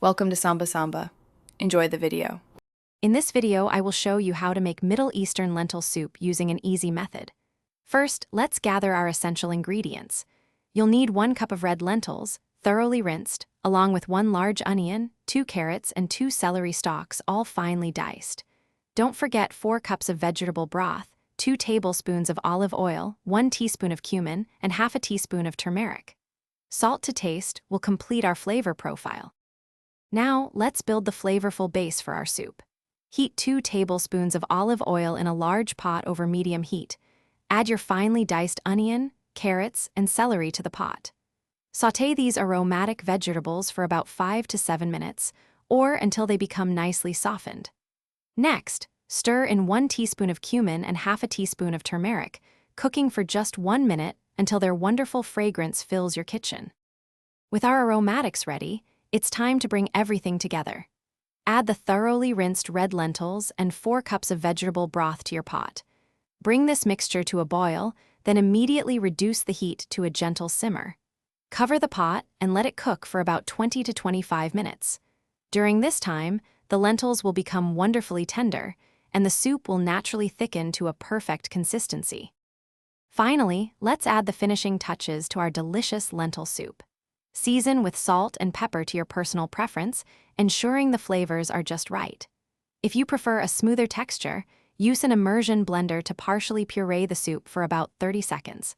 Welcome to Samba Samba. Enjoy the video. In this video, I will show you how to make Middle Eastern lentil soup using an easy method. First, let's gather our essential ingredients. You'll need 1 cup of red lentils, thoroughly rinsed, along with 1 large onion, 2 carrots, and 2 celery stalks, all finely diced. Don't forget 4 cups of vegetable broth, 2 tablespoons of olive oil, 1 teaspoon of cumin, and half a teaspoon of turmeric. Salt to taste will complete our flavor profile. Now, let's build the flavorful base for our soup. Heat 2 tablespoons of olive oil in a large pot over medium heat. Add your finely diced onion, carrots, and celery to the pot. Sauté these aromatic vegetables for about 5 to 7 minutes, or until they become nicely softened. Next, stir in 1 teaspoon of cumin and half a teaspoon of turmeric, cooking for just 1 minute until their wonderful fragrance fills your kitchen. With our aromatics ready, it's time to bring everything together. Add the thoroughly rinsed red lentils and 4 cups of vegetable broth to your pot. Bring this mixture to a boil, then immediately reduce the heat to a gentle simmer. Cover the pot and let it cook for about 20 to 25 minutes. During this time, the lentils will become wonderfully tender, and the soup will naturally thicken to a perfect consistency. Finally, let's add the finishing touches to our delicious lentil soup. Season with salt and pepper to your personal preference, ensuring the flavors are just right. If you prefer a smoother texture, use an immersion blender to partially puree the soup for about 30 seconds.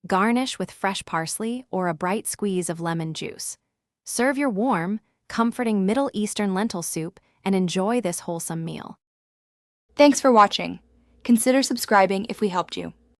Garnish with fresh parsley or a bright squeeze of lemon juice. Serve your warm, comforting Middle Eastern lentil soup and enjoy this wholesome meal. Thanks for watching. Consider subscribing if we helped you.